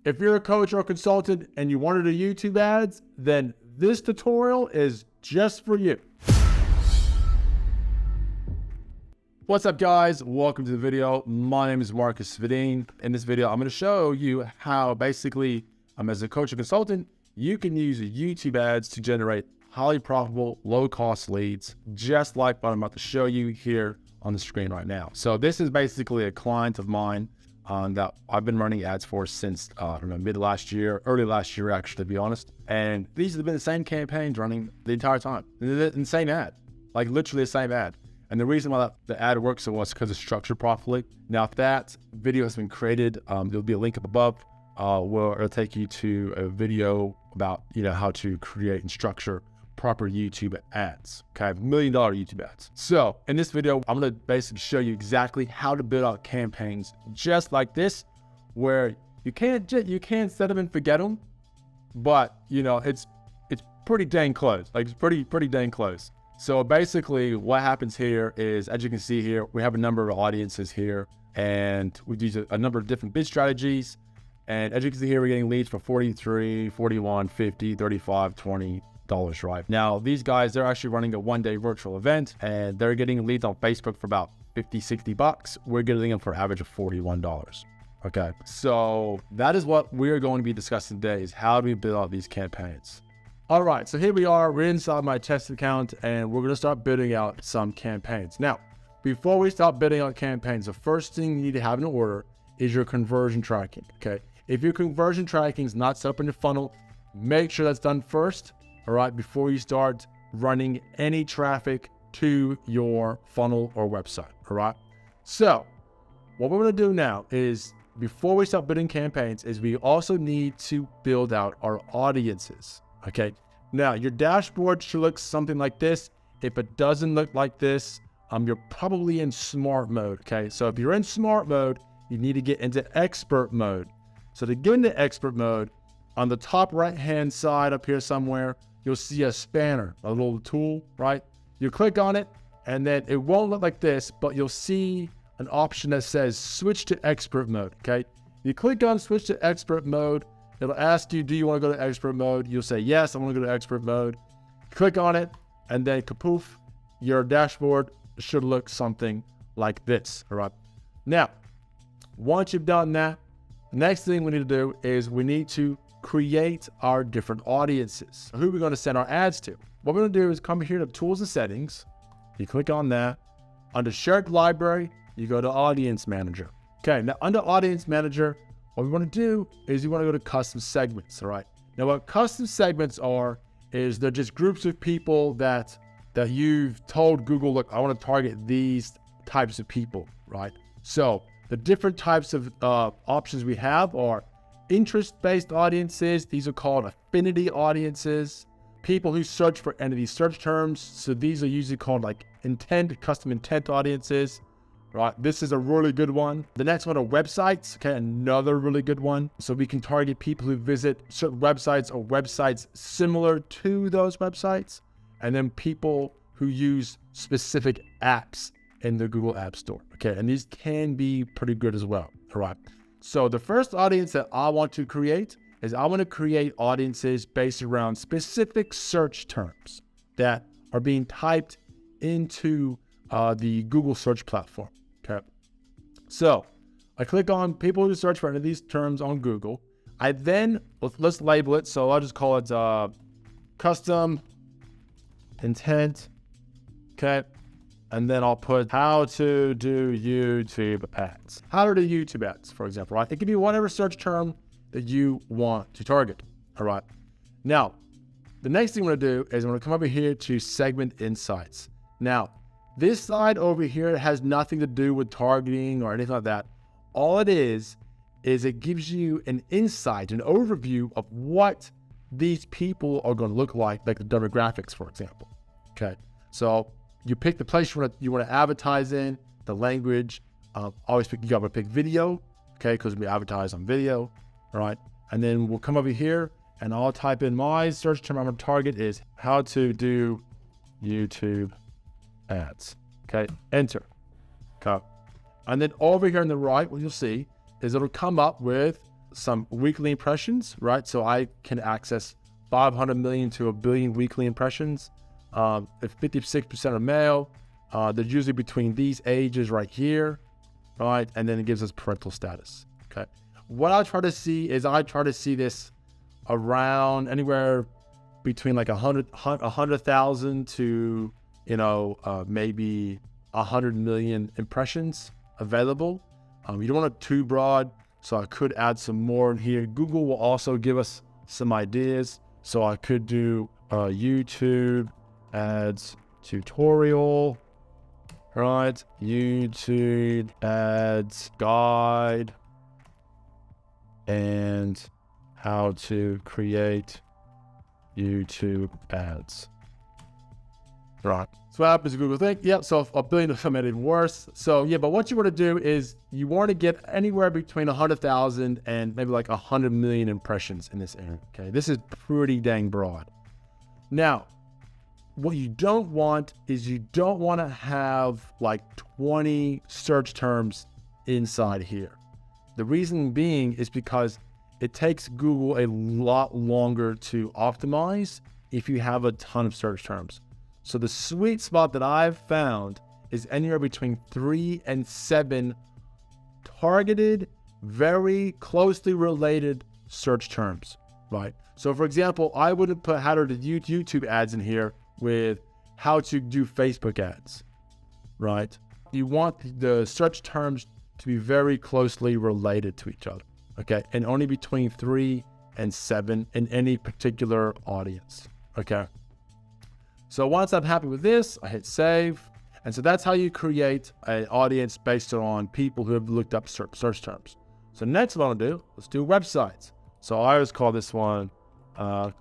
If you're a coach or a consultant and you want to do YouTube ads, then this tutorial is just for you. What's up, guys? Welcome to the video. My name is Marcus Vidine. In this video, I'm going to show you how basically, as a coach or consultant, you can use YouTube ads to generate highly profitable, low-cost leads, just like what I'm about to show you here on the screen right now. So this is basically a client of mine that I've been running ads for since, mid last year, early last year, actually, to be honest. And these have been the same campaigns running the entire time. The same ad, like literally the same ad. And the reason why the ad works so well is because it's structured properly. Now, if that video has been created, there'll be a link up above where it'll take you to a video about, how to create and structure proper YouTube ads, okay? $1 million YouTube ads. So in this video, I'm gonna basically show you exactly how to build out campaigns just like this, where you can't set them and forget them, but it's pretty dang close. Like, it's pretty dang close. So basically what happens here is, as you can see here, we have a number of audiences here, and we use a number of different bid strategies. And as you can see here, we're getting leads for $43, $41, $50, $35, $20, right? Now, these guys, they're actually running a one-day virtual event, and they're getting leads on Facebook for about 50, 60 bucks. We're getting them for an average of $41. Okay, so that is what we're going to be discussing today, is how do we build out these campaigns. All right, so here we are, we're inside my test account, and we're gonna start building out some campaigns. Now, before we start building out campaigns, the first thing you need to have in order is your conversion tracking, okay? If your conversion tracking is not set up in your funnel, make sure that's done first, all right, before you start running any traffic to your funnel or website, all right? So what we're gonna do now is, before we start building campaigns, is we also need to build out our audiences, okay? Now, your dashboard should look something like this. If it doesn't look like this, you're probably in smart mode, okay? So if you're in smart mode, you need to get into expert mode. So to get into expert mode, on the top right-hand side up here somewhere, you'll see a spanner, a little tool, right? You click on it, and then it won't look like this, but you'll see an option that says switch to expert mode, okay? You click on switch to expert mode, it'll ask you, do you want to go to expert mode? You'll say, yes, I want to go to expert mode. Click on it, and then kapoof, your dashboard should look something like this, all right? Now, once you've done that, the next thing we need to do is we need to create our different audiences. Who are we going to send our ads to? What we're going to do is come here to tools and settings. You click on that. Under shared library, you go to audience manager. Okay, now under audience manager, what we want to do is you want to go to custom segments, all right? Now what custom segments are, is they're just groups of people that you've told Google, look, I want to target these types of people, right? So the different types of options we have are interest-based audiences. These are called affinity audiences. People who search for any of these search terms. So these are usually called like custom intent audiences, right? This is a really good one. The next one are websites, okay, another really good one. So we can target people who visit certain websites or websites similar to those websites, and then people who use specific apps in the Google App Store, okay? And these can be pretty good as well, all right? So the first audience that I want to create is I want to create audiences based around specific search terms that are being typed into the Google search platform, okay? So I click on people who search for any of these terms on Google. I then, let's label it, so I'll just call it custom intent, okay? And then I'll put how to do YouTube ads. How to do YouTube ads, for example, right? It can be whatever search term that you want to target, all right? Now, the next thing I'm gonna do is I'm gonna come over here to segment insights. Now, this side over here has nothing to do with targeting or anything like that. All it is it gives you an insight, an overview of what these people are gonna look like the demographics, for example, okay? So you pick the place you want to advertise in, the language. Always you gotta pick video, okay? Because we advertise on video, all right? And then we'll come over here, and I'll type in my search term I'm gonna target is how to do YouTube ads. Okay, enter. Okay, and then over here on the right, what you'll see is it'll come up with some weekly impressions, right? So I can access 500 million to 1 billion weekly impressions. If 56% are male, they're usually between these ages right here, right? And then it gives us parental status, okay? What I try to see is I try to see this around anywhere between like 100,000 to, maybe 100 million impressions available. You don't want it too broad, so I could add some more in here. Google will also give us some ideas. So I could do YouTube ads tutorial, right? YouTube ads guide and how to create YouTube ads. Right. So what happens to Google think, yep, so 1 billion of them made it worse. So yeah, but what you want to do is you want to get anywhere between 100,000 and maybe like 100 million impressions in this area. Okay, this is pretty dang broad. Now, what you don't want is you don't want to have like 20 search terms inside here. The reason being is because it takes Google a lot longer to optimize if you have a ton of search terms. So the sweet spot that I've found is anywhere between 3 and 7 targeted, very closely related search terms, right? So for example, I wouldn't put how to do YouTube ads in here with how to do Facebook ads, right? You want the search terms to be very closely related to each other, okay? And only between 3 and 7 in any particular audience, okay? So once I'm happy with this, I hit save. And so that's how you create an audience based on people who have looked up search terms. So next what I want to do, let's do websites. So I always call this one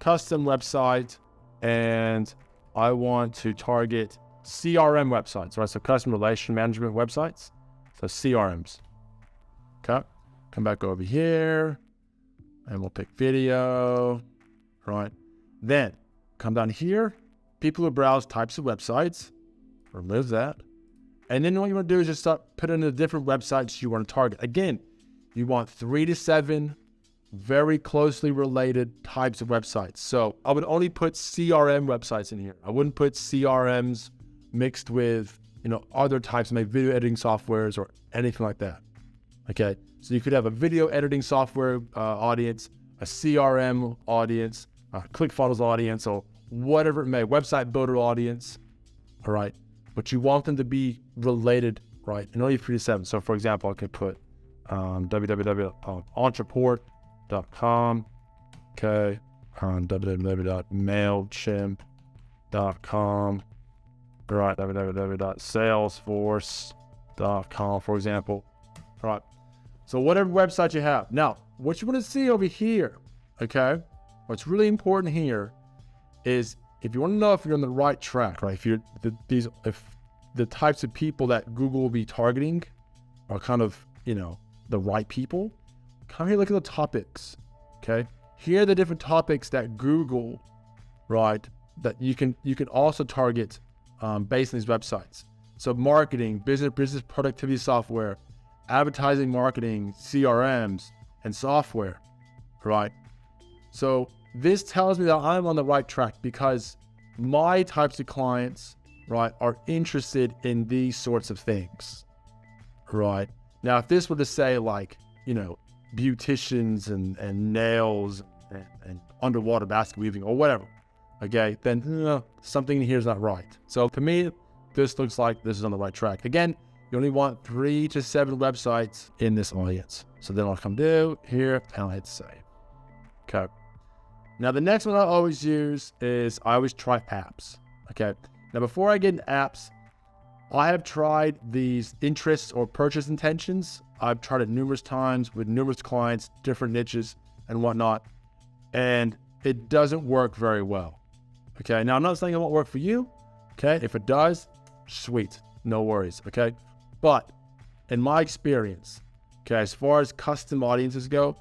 custom website, and I want to target CRM websites, right? So customer relation management websites. So CRMs, okay? Come back over here and we'll pick video, right? Then come down here. People who browse types of websites, remove that. And then what you want to do is just start putting in the different websites you want to target. Again, you want 3 to 7 very closely related types of websites. So I would only put CRM websites in here. I wouldn't put CRMs mixed with, other types of video editing softwares or anything like that. Okay. So you could have a video editing software audience, a CRM audience, a ClickFunnels audience, or whatever it may, website builder audience, all right? But you want them to be related, right? And only 3 to 7. So for example, I could put www.entreport.com, okay, www.mailchimp.com, right, www.salesforce.com, for example, all right? So whatever website you have. Now, what you want to see over here, okay, what's really important here is if you want to know if you're on the right track, right? If the types of people that Google will be targeting are kind of, the right people, come here, look at the topics, okay? Here are the different topics that Google, right, that you can also target based on these websites. So marketing, business productivity software, advertising, marketing, CRMs, and software, right? So this tells me that I'm on the right track because my types of clients, right, are interested in these sorts of things, right? Now, if this were to say like, beauticians and nails and underwater basket weaving or whatever, okay, then something here is not right. So to me, this looks like this is on the right track. Again, you only want 3 to 7 websites in this audience. So then I'll come do here and I'll hit save. Okay. Now the next one I always use is I always try apps. Okay. Now before I get into apps, I have tried these interests or purchase intentions. I've tried it numerous times with numerous clients, different niches and whatnot, and it doesn't work very well. Okay. Now I'm not saying it won't work for you. Okay. If it does, sweet, no worries. Okay. But in my experience, okay, as far as custom audiences go,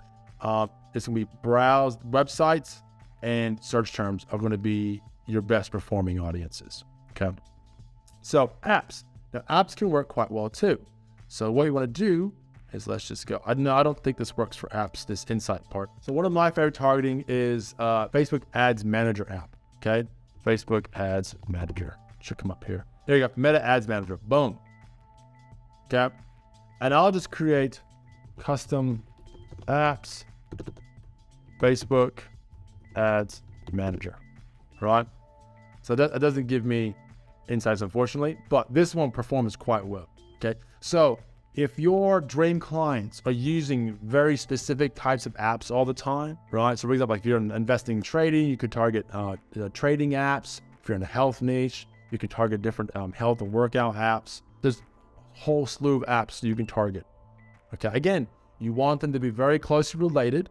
it's going to be browsed websites and search terms are going to be your best performing audiences. Okay. So apps. Now apps can work quite well too. So what you want to do is let's just go. I don't think this works for apps, this insight part. So one of my favorite targeting is Facebook Ads Manager app, okay? Facebook Ads Manager. Should come up here. There you go, Meta Ads Manager, boom. Okay, and I'll just create custom apps, Facebook Ads Manager, right? So that doesn't give me insights, unfortunately, but this one performs quite well, okay? So if your dream clients are using very specific types of apps all the time, right? So for example, like if you're investing in trading, you could target trading apps. If you're in a health niche, you can target different health and workout apps. There's a whole slew of apps you can target, okay? Again, you want them to be very closely related,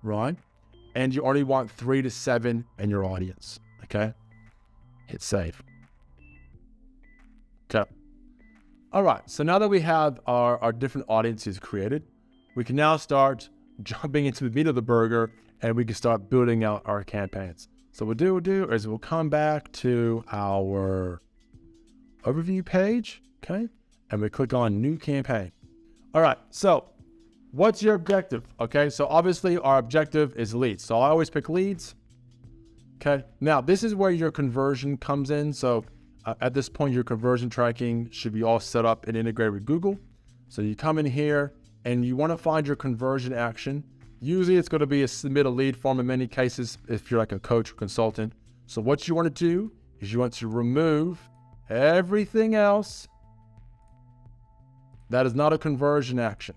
right? And you already want 3 to 7 in your audience, okay? Hit save. Okay. All right, so now that we have our different audiences created, we can now start jumping into the meat of the burger and we can start building out our campaigns. So what we'll do is we'll come back to our overview page, okay? And we click on new campaign. All right, so what's your objective? Okay, so obviously our objective is leads. So I always pick leads. Okay, now this is where your conversion comes in. So at this point, your conversion tracking should be all set up and integrated with Google. So you come in here and you want to find your conversion action. Usually it's going to be a submit a lead form in many cases if you're like a coach or consultant. So what you want to do is you want to remove everything else that is not a conversion action.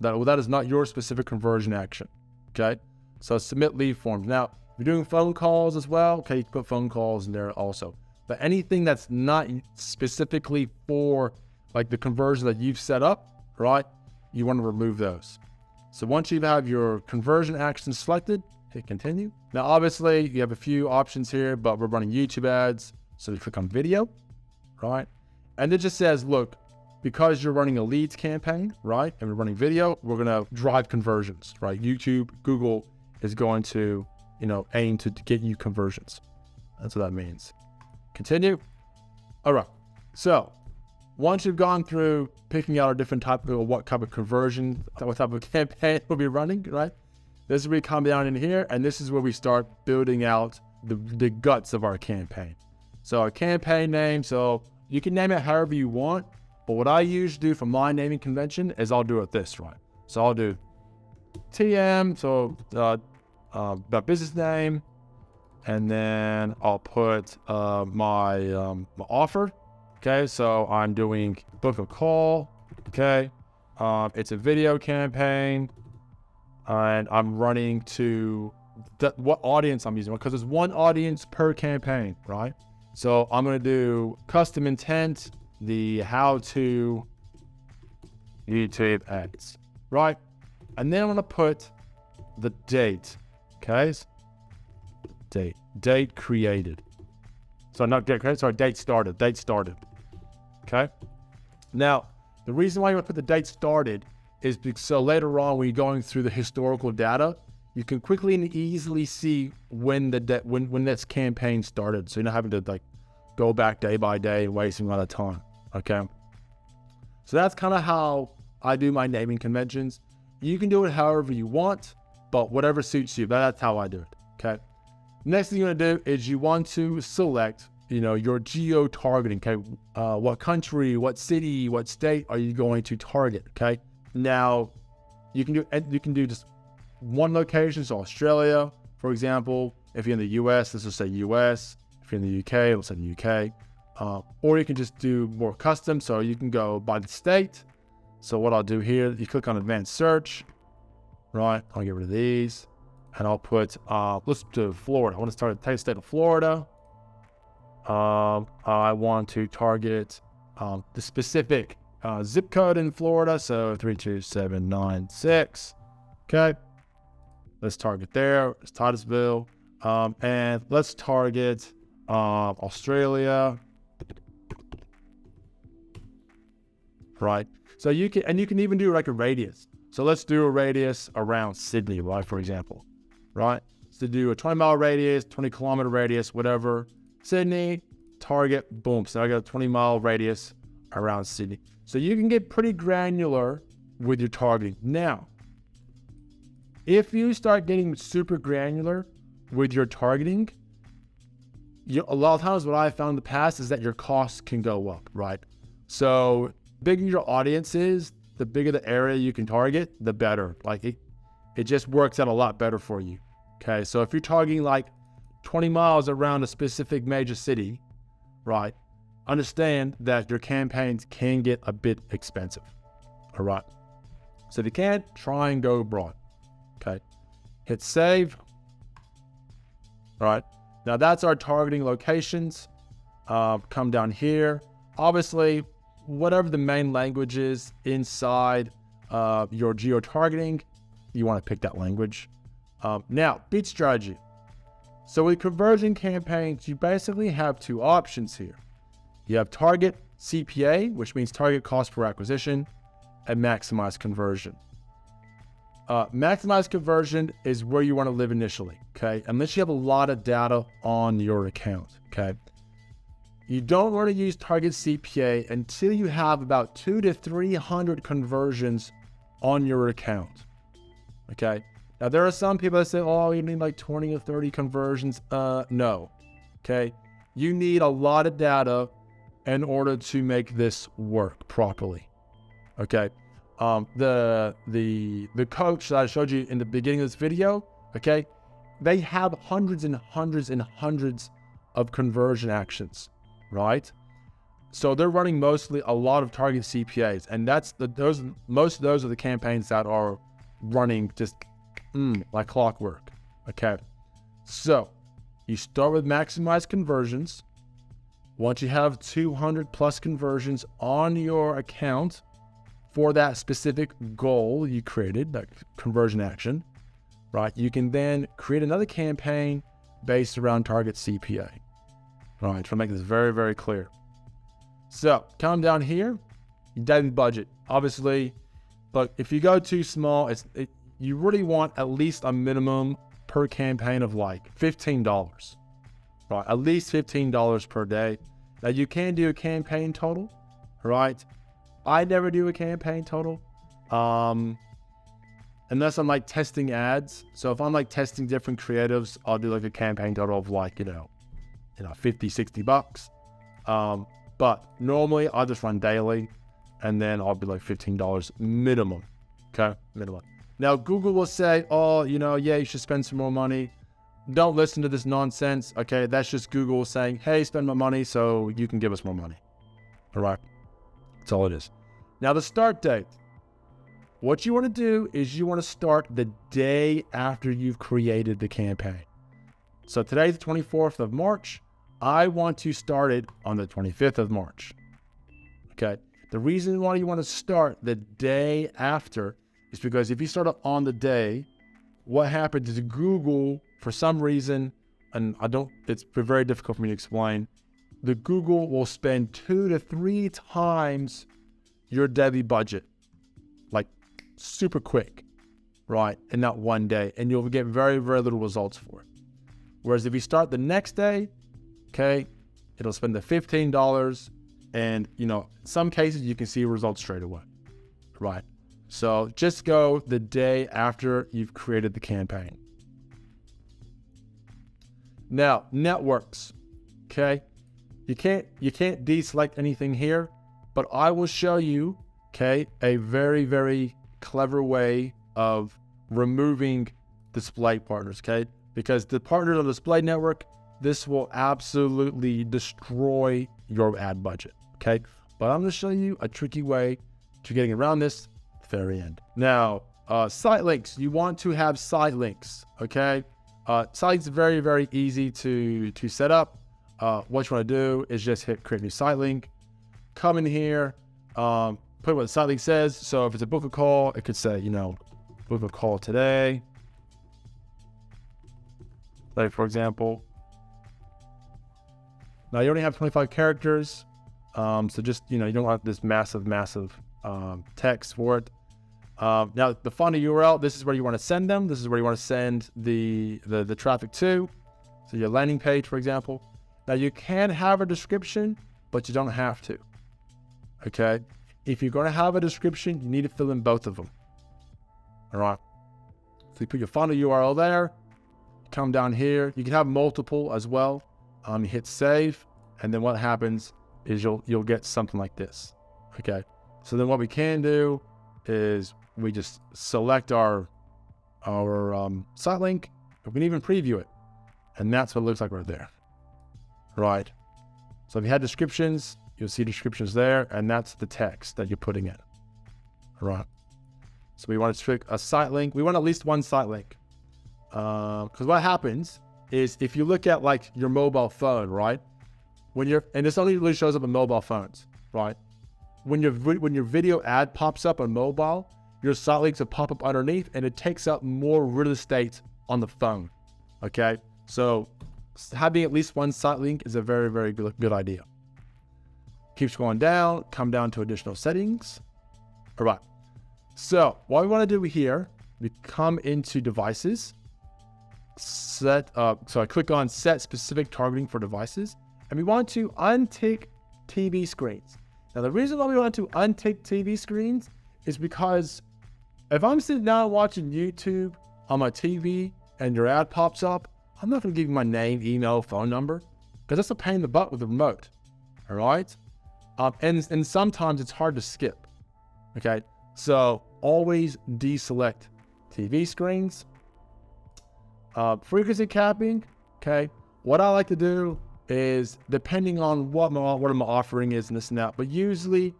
That is not your specific conversion action, okay? So submit lead forms. Now, if you're doing phone calls as well, okay, you can put phone calls in there also. But anything that's not specifically for like the conversion that you've set up, right? You want to remove those. So once you have your conversion action selected, hit continue. Now, obviously you have a few options here, but we're running YouTube ads. So you click on video, right? And it just says, look, because you're running a leads campaign, right? And we're running video, we're going to drive conversions, right? YouTube, Google is going to, aim to get you conversions. That's what that means. Continue. All right. So once you've gone through picking out a different type of what type of conversion, what type of campaign we'll be running, right? This is where we come down in here, and this is where we start building out the guts of our campaign. So our campaign name, so you can name it however you want, but what I usually do for my naming convention is I'll do it this, right? So I'll do TM, so the business name, and then I'll put my offer. Okay, so I'm doing book a call. Okay, it's a video campaign, and I'm running to what audience I'm using, because there's one audience per campaign, right? So I'm gonna do custom intent, the how to YouTube ads, right? And then I'm gonna put the date. Okay, date created. So not date created, sorry, date started. Okay. Now, the reason why you want to put the date started is because so later on when you're going through the historical data, you can quickly and easily see when when this campaign started. So you're not having to like go back day by day and wasting a lot of time. Okay. So that's kind of how I do my naming conventions. You can do it however you want, but whatever suits you. That's how I do it. Okay. Next thing you're gonna do is you want to select, your geo targeting. Okay, what country, what city, what state are you going to target? Okay. Now, you can do just one location. So Australia, for example. If you're in the US, let's just say US. If you're in the UK, let's say the UK. Or you can just do more custom. So you can go by the state. So what I'll do here, you click on advanced search. Right. I'll get rid of these. And I'll put, let's do Florida. I want to start the state of Florida. I want to target the specific zip code in Florida. So 32796. Okay. Let's target there. It's Titusville. And let's target Australia. Right. So you can even do like a radius. So let's do a radius around Sydney, right? For example. Right? So do a 20-mile radius, 20-kilometer radius, whatever. Sydney, target, boom. So I got a 20-mile radius around Sydney. So you can get pretty granular with your targeting. Now, if you start getting super granular with your targeting, a lot of times what I found in the past is that your costs can go up, right? So the bigger your audience is, the bigger the area you can target, the better. Like it just works out a lot better for you. Okay, so if you're targeting like 20 miles around a specific major city, right, understand that your campaigns can get a bit expensive. All right, so if you can't, try and go broad. Okay, hit save. All right, now that's our targeting locations. Come down here. Obviously, whatever the main language is inside your geo-targeting, you want to pick that language. Now, bid strategy. So with conversion campaigns, you basically have two options here. You have target CPA, which means target cost per acquisition, and maximize conversion. Maximize conversion is where you want to live initially, okay? Unless you have a lot of data on your account, okay? You don't want to use target CPA until you have about 200 to 300 conversions on your account, okay? Now, there are some people that say, oh, you need like 20 or 30 conversions. No, okay? You need a lot of data in order to make this work properly, okay? The coach that I showed you in the beginning of this video, okay? They have hundreds and hundreds and hundreds of conversion actions, right? So they're running mostly a lot of target CPAs, and most of those are the campaigns that are running just like clockwork. Okay, so you start with maximize conversions. Once you have 200 plus conversions on your account for that specific goal you created, that conversion action, right? You can then create another campaign based around target CPA. All right, try to make this very, very clear. So come down here, your daily budget. Obviously, but if you go too small, you really want at least a minimum per campaign of like $15, right? At least $15 per day. Now you can do a campaign total, right? I never do a campaign total, unless I'm like testing ads. So if I'm like testing different creatives, I'll do like a campaign total of like, 50, 60 bucks. But normally I'll just run daily and then I'll be like $15 minimum. Okay, minimum. Now Google will say, oh, yeah, you should spend some more money. Don't listen to this nonsense. Okay, that's just Google saying, hey, spend my money so you can give us more money. All right, that's all it is. Now the start date. What you want to do is you want to start the day after you've created the campaign. So today's the 24th of March. I want to start it on the 25th of March. Okay. The reason why you want to start the day after is because if you start it on the day, what happens is Google, for some reason, and it's very difficult for me to explain, the Google will spend 2 to 3 times your daily budget, like super quick, right? In that one day, and you'll get very, very little results for it. Whereas if you start the next day, okay, it'll spend the $15, and in some cases you can see results straight away, right? So just go the day after you've created the campaign. Now, networks, okay? You can't deselect anything here, but I will show you, okay, a very, very clever way of removing display partners, okay? Because the partners on the display network, this will absolutely destroy your ad budget, okay? But I'm gonna show you a tricky way to getting around this at the very end. Now, site links, you want to have site links, okay? Site's very, very easy to set up. What you wanna do is just hit create new site link, come in here, put what the site link says. So if it's a book a call, it could say, book a call today. Like for example, now you only have 25 characters. So just, you don't want this massive text for it. Now the funnel URL, this is where you want to send them. This is where you want to send the traffic to. So your landing page, for example. Now you can have a description, but you don't have to. Okay. if you're going to have a description, you need to fill in both of them. All right. So you put your funnel URL there, come down here. You can have multiple as well. You hit save, and then what happens is you'll get something like this. Okay. So then what we can do is we just select our site link. We can even preview it, and that's what it looks like right there. Right. So if you had descriptions, you'll see descriptions there, and that's the text that you're putting in. All right. So we want to trick a site link. We want at least one site link. Because what happens is if you look at like your mobile phone, right? And this only really shows up on mobile phones, right? When your video ad pops up on mobile, your site links will pop up underneath, and it takes up more real estate on the phone. Okay. So having at least one site link is a very, very good idea. Keep scrolling down, come down to additional settings. All right. So what we want to do here, we come into devices, so I click on set specific targeting for devices, and we want to untick TV screens. Now the reason why we want to untick TV screens is because if I'm sitting down watching YouTube on my TV and your ad pops up, I'm not going to give you my name, email, phone number, because that's a pain in the butt with the remote. All right. And sometimes it's hard to skip. Okay. So always deselect TV screens. Frequency capping. Okay. What I like to do is, depending on what my offering is and this and that, but usually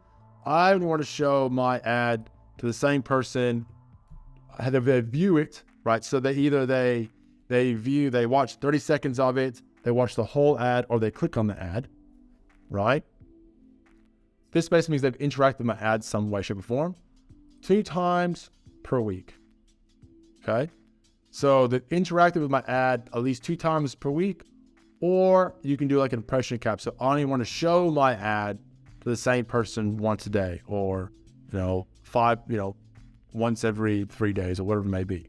I want to show my ad to the same person, how they view it, right? So they watch 30 seconds of it, they watch the whole ad, or they click on the ad, right? This basically means they've interacted with my ad some way, shape, or form 2 times per week. Okay. So they've interacted with my ad at least 2 times per week, or you can do like an impression cap. So I only want to show my ad to the same person once a day, or, once every 3 days, or whatever it may be.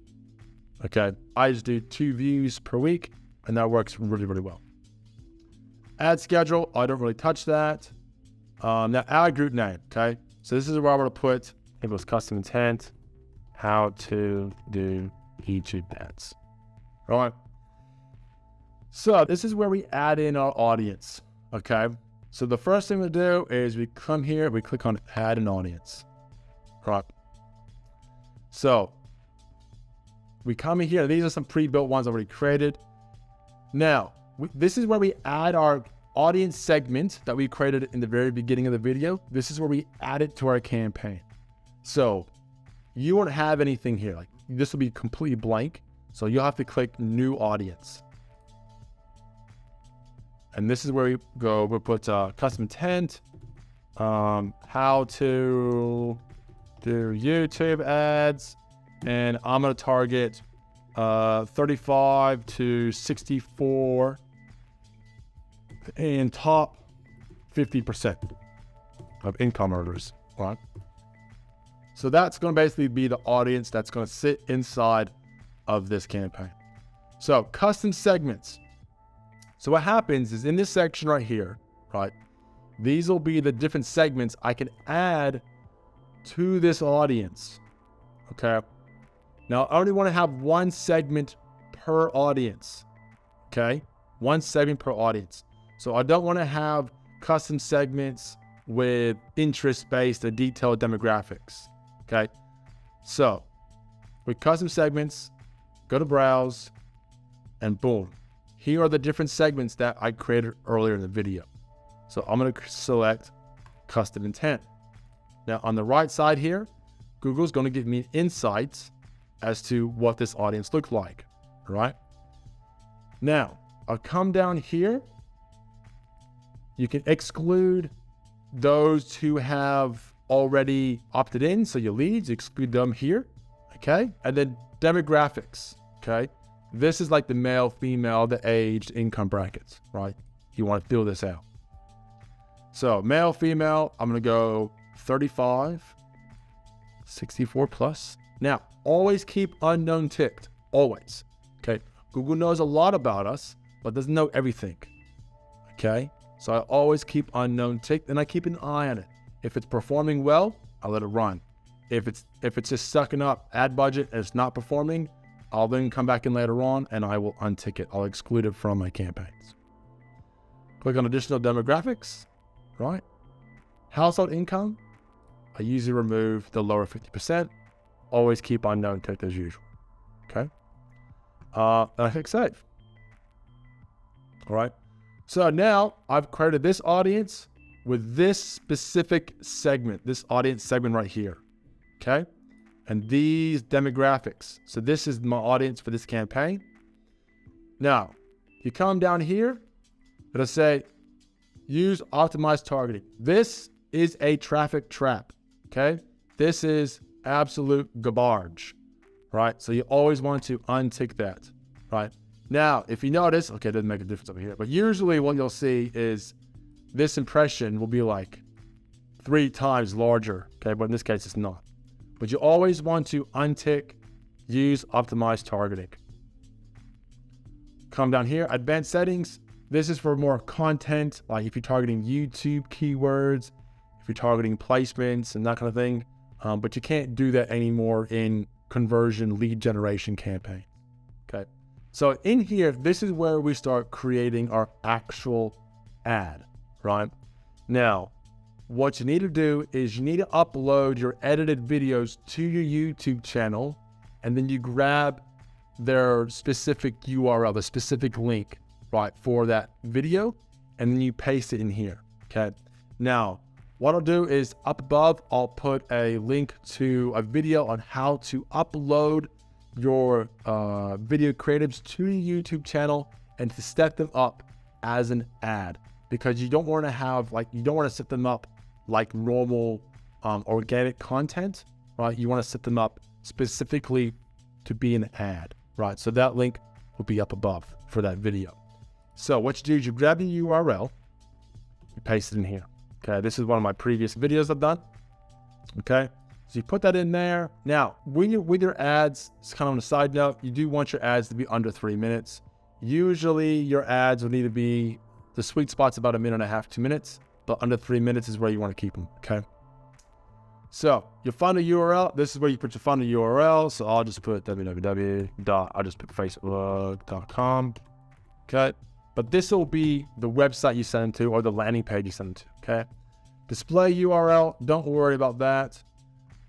Okay. I just do 2 views per week, and that works really, really well. Ad schedule, I don't really touch that. Now ad group name. Okay. So this is where I want to put, it was custom intent, how to do YouTube ads. All right. So this is where we add in our audience. Okay. So the first thing we do is we come here, we click on add an audience. All right. So we come in here. These are some pre-built ones already created. Now, this is where we add our audience segment that we created in the very beginning of the video. This is where we add it to our campaign. So you won't have anything here. Like, this will be completely blank. So you'll have to click new audience. And this is where we go. We'll put custom intent, how to do YouTube ads. And I'm going to target 35 to 64 and top 50% of income earners, right? So that's going to basically be the audience that's going to sit inside of this campaign. So custom segments. So what happens is in this section right here, right? These will be the different segments I can add to this audience. Okay. Now I only want to have one segment per audience. Okay. One segment per audience. So I don't want to have custom segments with interest-based and detailed demographics. Okay. So with custom segments, go to browse, and boom. Here are the different segments that I created earlier in the video. So I'm going to select custom intent. Now on the right side here, Google's going to give me insights as to what this audience looks like. All right. Now I'll come down here. You can exclude those who have already opted in. So your leads, exclude them here. Okay. And then demographics. Okay. This is like the male, female, the aged, income brackets, right? You want to fill this out. So male, female, I'm going to go 35, 64 plus. Now, always keep unknown ticked, always. Okay. Google knows a lot about us, but doesn't know everything. Okay. So I always keep unknown ticked, and I keep an eye on it. If it's performing well, I let it run. If it's just sucking up ad budget and it's not performing, I'll then come back in later on and I will untick it. I'll exclude it from my campaigns. Click on additional demographics, right? Household income, I usually remove the lower 50%. Always keep unknown ticked as usual, okay? And I click save. All right, so now I've created this audience with this specific segment, this audience segment right here, okay? And these demographics. So this is my audience for this campaign. Now, you come down here, it'll say, use optimized targeting. This is a traffic trap, okay? This is absolute garbage, right? So you always want to untick that, right? Now, if you notice, okay, it doesn't make a difference over here, but usually what you'll see is this impression will be like 3 times larger, okay? But in this case, it's not. But you always want to untick, use optimized targeting. Come down here, advanced settings. This is for more content, like if you're targeting YouTube keywords, if you're targeting placements and that kind of thing. But you can't do that anymore in conversion lead generation campaigns, okay? So in here, this is where we start creating our actual ad, right? Now, what you need to do is you need to upload your edited videos to your YouTube channel, and then you grab their specific URL, the specific link, right, for that video, and then you paste it in here, okay? Now, what I'll do is up above, I'll put a link to a video on how to upload your video creatives to your YouTube channel and to set them up as an ad, because you don't want to have you don't want to set them up like normal organic content, right? You want to set them up specifically to be an ad, right? So that link will be up above for that video. So what you do is you grab the URL, you paste it in here. Okay, this is one of my previous videos I've done. Okay, so you put that in there. Now, with your ads, it's kind of on a side note, you do want your ads to be under 3 minutes. Usually your ads will need to be, the sweet spot's about 1.5 minutes, 2 minutes, but under 3 minutes is where you want to keep them, okay? So your funnel URL, this is where you put your funnel URL. So I'll just put facebook.com, okay? But this will be the website you send them to or the landing page you send them to, okay? Display URL, don't worry about that.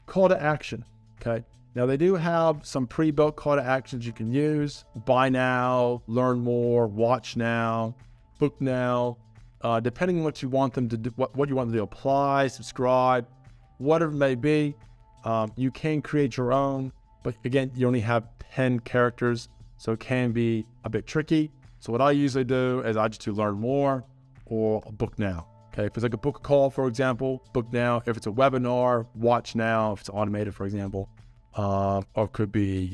Call to action, okay? Now they do have some pre-built call to actions you can use. Buy now, learn more, watch now, book now, depending on what you want them to do, what you want them to apply, subscribe, whatever it may be. You can create your own, but again, you only have 10 characters, so it can be a bit tricky. So what I usually do is I just do learn more or book now. Okay, if it's like a book call, for example, book now. If it's a webinar, watch now. If it's automated, for example, or it could be,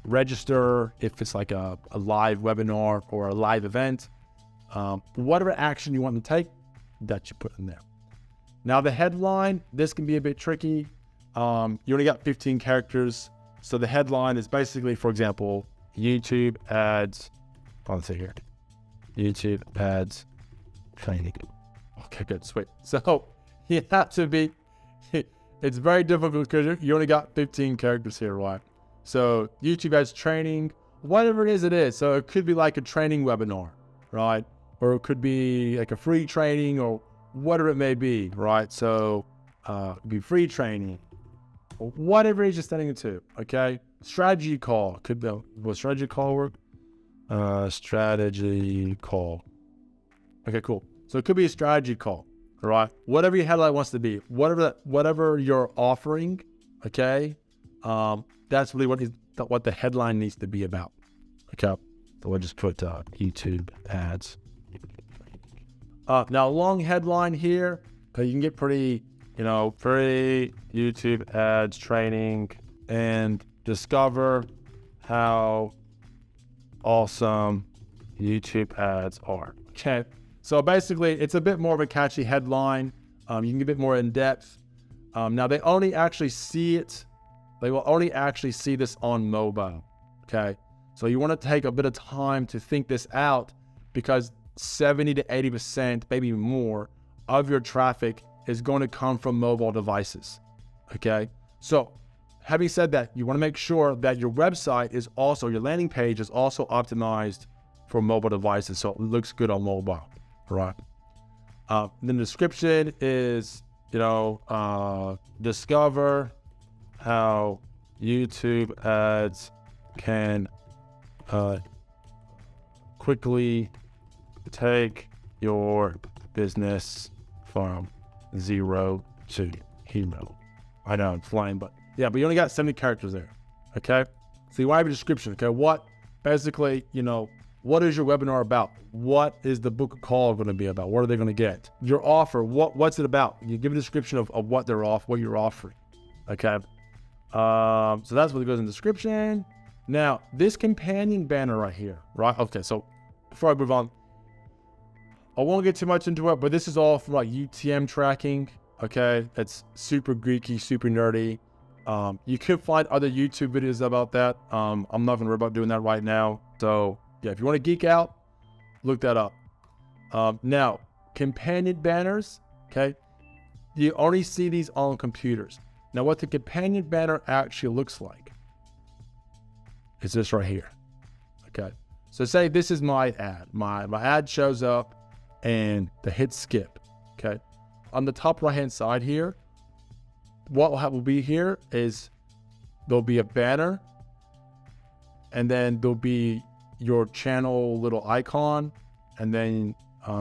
register if it's like a live webinar or a live event. Whatever action you want to take, that you put in there. Now the headline, this can be a bit tricky. You only got 15 characters. So the headline is basically, for example, YouTube ads. Let's see here. YouTube ads training. Okay, good, sweet. So you have to be, it's very difficult because you only got 15 characters here, right? So YouTube ads training, whatever it is. So it could be like a training webinar, right? Or it could be like a free training or whatever it may be, right? So it could be free training or whatever it is you're sending it to, okay? Strategy call, could be, will strategy call work? Strategy call. Okay, cool. So it could be a strategy call, all right? Whatever your headline wants to be, whatever you're offering, okay? That's really what the headline needs to be about. Okay, so we'll just put YouTube ads. Now, long headline here, because you can get pretty, free YouTube ads training and discover how awesome YouTube ads are. Okay, so basically it's a bit more of a catchy headline. You can get a bit more in depth. Now they only actually see it, they will only actually see this on mobile. Okay, so you want to take a bit of time to think this out, because 70 to 80%, maybe more, of your traffic is going to come from mobile devices. Okay, so having said that, you want to make sure that your website is also, your landing page is also optimized for mobile devices, so it looks good on mobile, right? Then the description is, discover how YouTube ads can quickly take your business from 0 to hero. I know I'm flying, but yeah, but you only got 70 characters there. Okay, so you want to have a description. Okay, what basically, what is your webinar about? What is the book call going to be about? What are they going to get? Your offer, what's it about? You give a description of what they're what you're offering. Okay, so that's what goes in the description. Now, this companion banner right here, right? Okay, so before I move on, I won't get too much into it, but this is all from like UTM tracking. Okay, it's super geeky, super nerdy. You could find other YouTube videos about that. I'm not gonna worry about doing that right now. So yeah, if you want to geek out, look that up. Now, companion banners, okay? You only see these on computers. Now, what the companion banner actually looks like is this right here, okay? So say this is my ad. My ad shows up and the hit skip, okay? On the top right-hand side here, what will be here is there'll be a banner, and then there'll be your channel little icon, and then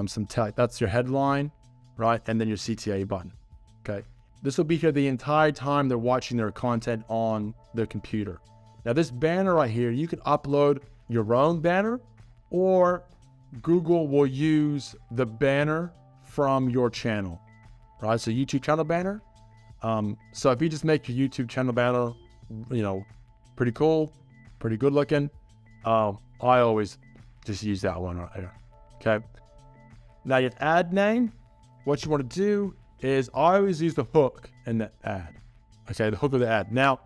some text. That's your headline, right? And then your CTA button, okay? This will be here the entire time they're watching their content on their computer. Now this banner right here, you can upload your own banner, or Google will use the banner from your channel, right? So YouTube channel banner. So if you just make your YouTube channel banner, pretty cool, pretty good looking, I always just use that one right here, okay? Now your ad name, what you want to do is I always use the hook in the ad, okay? The hook of the ad. Now,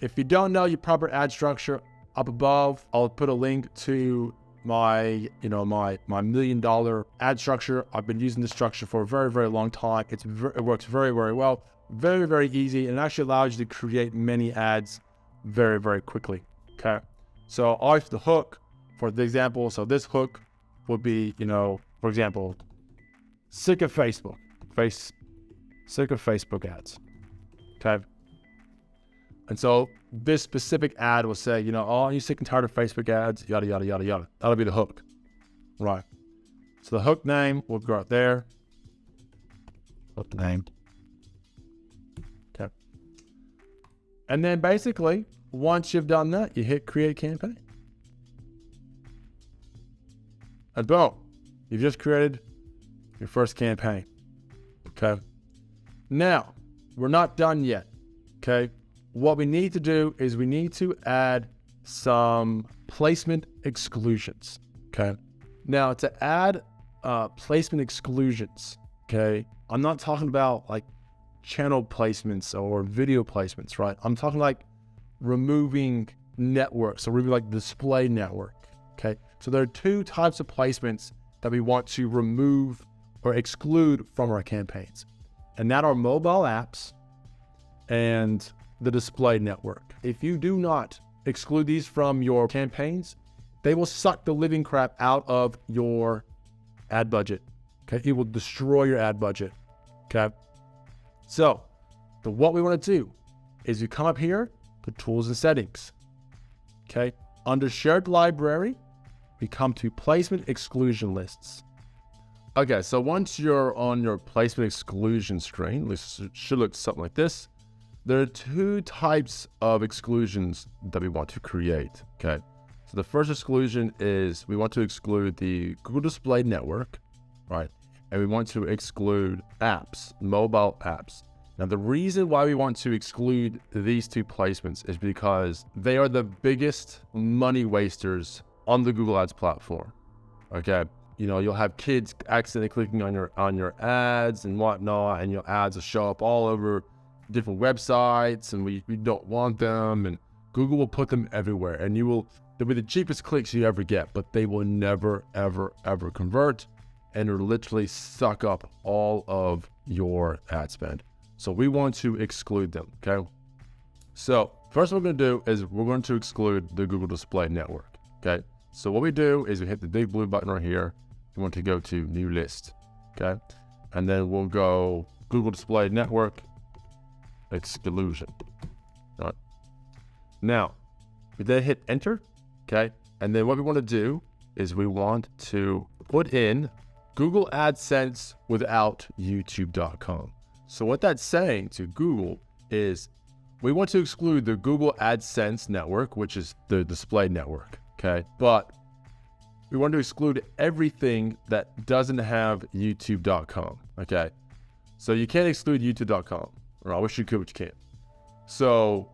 if you don't know your proper ad structure, up above, I'll put a link to my, my $1 million ad structure. I've been using this structure for a very, very long time. It works very, very well, very, very easy, and it actually allows you to create many ads very, very quickly, okay? So I use the hook for the example. So this hook would be, for example, sick of Facebook ads, okay? And so this specific ad will say, oh, you're sick and tired of Facebook ads, yada, yada, yada, yada. That'll be the hook, right? So the hook name will go out there. Hook name. Okay. And then basically, once you've done that, you hit create campaign. And boom, you've just created your first campaign, okay? Now, we're not done yet, okay? What we need to do is we need to add some placement exclusions, okay? Now, to add placement exclusions, okay, I'm not talking about like channel placements or video placements, right? I'm talking like removing networks, or removing like display network, okay? So there are two types of placements that we want to remove or exclude from our campaigns, and that are mobile apps and the display network. If you do not exclude these from your campaigns, they will suck the living crap out of your ad budget, okay? It will destroy your ad budget, okay? So what we want to do is you come up here to tools and settings, okay? Under shared library, we come to placement exclusion lists. Okay, so once you're on your placement exclusion screen, this should look something like this. There are two types of exclusions that we want to create, okay? So the first exclusion is we want to exclude the Google Display Network, right? And we want to exclude apps, mobile apps. Now, the reason why we want to exclude these two placements is because they are the biggest money wasters on the Google Ads platform, okay? You'll have kids accidentally clicking on your ads and whatnot, and your ads will show up all over different websites, and we don't want them, and Google will put them everywhere, and they'll be the cheapest clicks you ever get, but they will never, ever, ever convert, and it'll literally suck up all of your ad spend. So we want to exclude them, okay? So first what we're gonna do is we're going to exclude the Google Display Network, okay? So what we do is we hit the big blue button right here. We want to go to new list, okay? And then we'll go Google Display Network exclusion, all right? Now, we then hit enter, okay? And then what we want to do is we want to put in Google AdSense without youtube.com. So what that's saying to Google is we want to exclude the Google AdSense network, which is the display network, okay? But we want to exclude everything that doesn't have youtube.com, okay? So you can't exclude youtube.com, or I wish you could, but you can't. So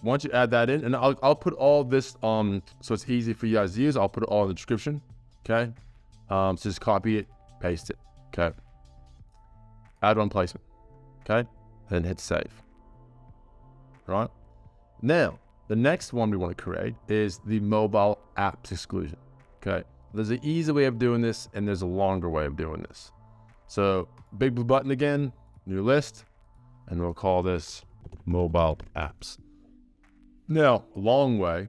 once you add that in, and I'll put all this so it's easy for you guys to use, I'll put it all in the description, okay? So just copy it, paste it, okay? Add one placement, okay? And hit save, right? Now, the next one we want to create is the mobile apps exclusion, okay? There's an easy way of doing this, and there's a longer way of doing this. So big blue button again, new list, and we'll call this mobile apps. Now, a long way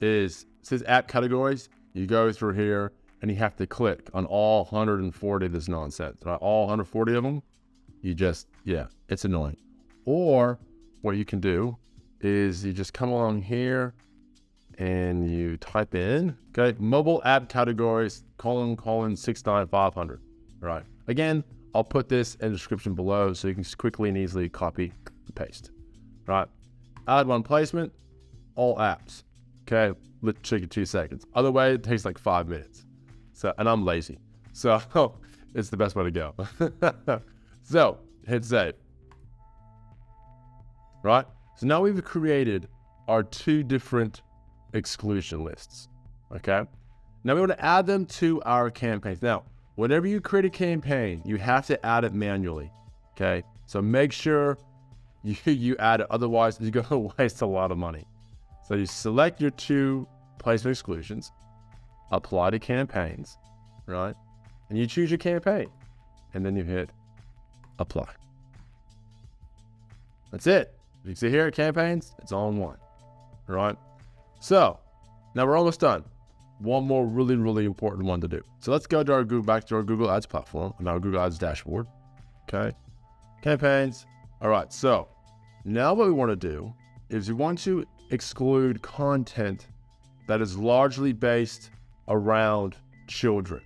is, it says app categories. You go through here and you have to click on all 140 of this nonsense, right? All 140 of them, you just, yeah, it's annoying. Or what you can do is you just come along here and you type in, okay, mobile app categories, colon 69500, right? Again, I'll put this in the description below so you can quickly and easily copy and paste, right? Add one placement, all apps, okay? Let's take it 2 seconds. Other way, it takes like 5 minutes. So, and I'm lazy, so it's the best way to go. So hit save, right? So now we've created our 2 different exclusion lists, okay? Now we want to add them to our campaigns. Now, whenever you create a campaign, you have to add it manually, okay? So make sure you add it, otherwise you're gonna waste a lot of money. So you select your 2 placement exclusions, apply to campaigns, right? And you choose your campaign, and then you hit apply. That's it. You can see here, campaigns, it's all in one, right? So now we're almost done. One more really, really important one to do. So let's go to back to our Google Ads platform and our Google Ads dashboard, okay? Campaigns. All right, so now what we want to do is we want to exclude content that is largely based around children,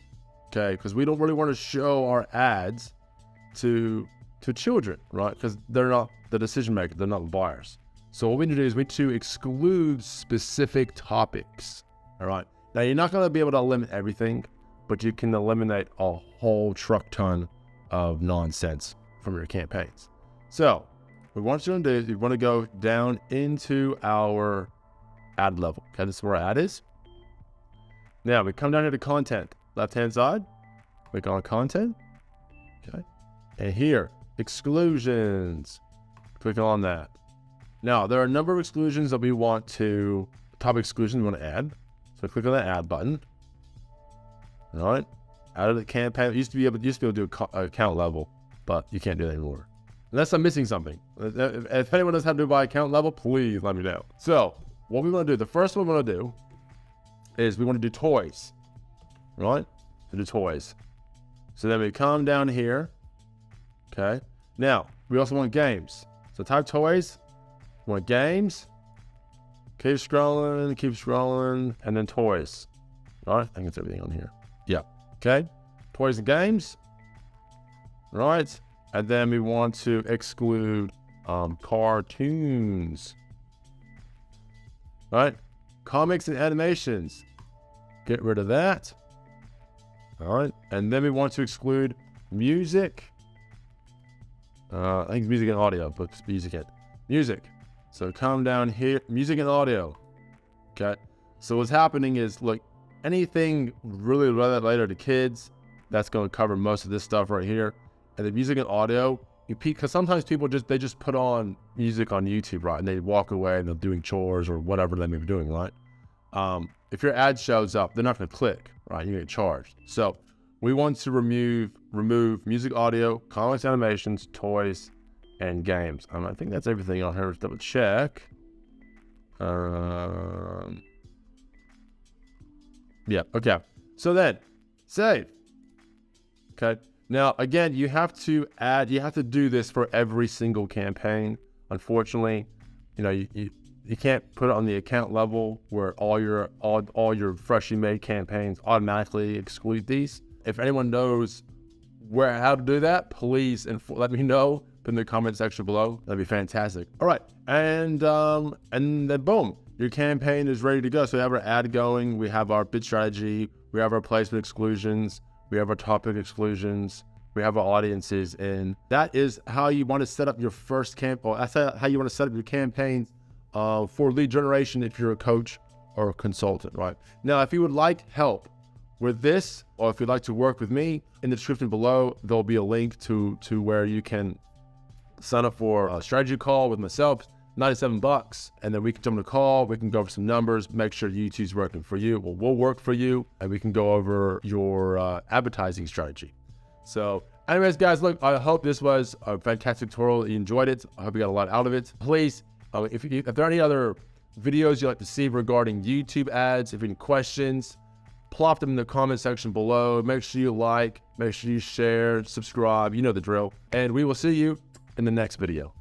okay? Because we don't really want to show our ads to children, right? Because they're not the decision maker, they're not buyers. So what we need to do is we need to exclude specific topics, all right? Now you're not going to be able to limit everything, but you can eliminate a whole truck ton of nonsense from your campaigns. So what we want you to do is you want to go down into our ad level. Okay, this is where our ad is. Now we come down here to content, left-hand side, click on content, okay? And here, exclusions, click on that. Now, there are a number of exclusions that we want to, top exclusions we want to add. So click on the add button. All right, add to the campaign. It used to be able to do account level, but you can't do that anymore. Unless I'm missing something. If anyone knows how to do by account level, please let me know. So what we want to do, the first one we want to do is we want to do toys, right? To do toys. So then we come down here, okay? Now, we also want games. So type toys, we want games, keep scrolling, and then toys. All right, I think it's everything on here. Yeah, okay. Toys and games, right? And then we want to exclude cartoons, right? Comics and animations, get rid of that. All right, and then we want to exclude music. I think music and audio, but music. So come down here, music and audio. Okay. So what's happening is, look, anything really related to kids, that's going to cover most of this stuff right here. And the music and audio, because sometimes people just put on music on YouTube, right? And they walk away and they're doing chores or whatever they may be doing, right? If your ad shows up, they're not going to click, right? You get charged. So we want to remove music, audio, comics, animations, toys, and games. I think that's everything on here. Let's double check. Yeah, okay. So then, save. Okay. Now, again, you have to do this for every single campaign. Unfortunately, you know, you can't put it on the account level where all your freshly made campaigns automatically exclude these. If anyone knows how to do that, please let me know in the comment section below. That'd be fantastic. All right, and then boom, your campaign is ready to go. So we have our ad going, we have our bid strategy, we have our placement exclusions, we have our topic exclusions, we have our audiences, and that is how you want to set up your first that's how you want to set up your campaigns for lead generation if you're a coach or a consultant, right? Now, if you would like help with this, or if you'd like to work with me, in the description below, there'll be a link to where you can sign up for a strategy call with myself, $97, and then we can jump on a call, we can go over some numbers, make sure YouTube's working for you, or will work for you, and we can go over your advertising strategy. So anyways, guys, look, I hope this was a fantastic tutorial. You enjoyed it. I hope you got a lot out of it. Please, if there are any other videos you'd like to see regarding YouTube ads, if you have any questions, plop them in the comment section below. Make sure you like, make sure you share, subscribe, you know the drill. And we will see you in the next video.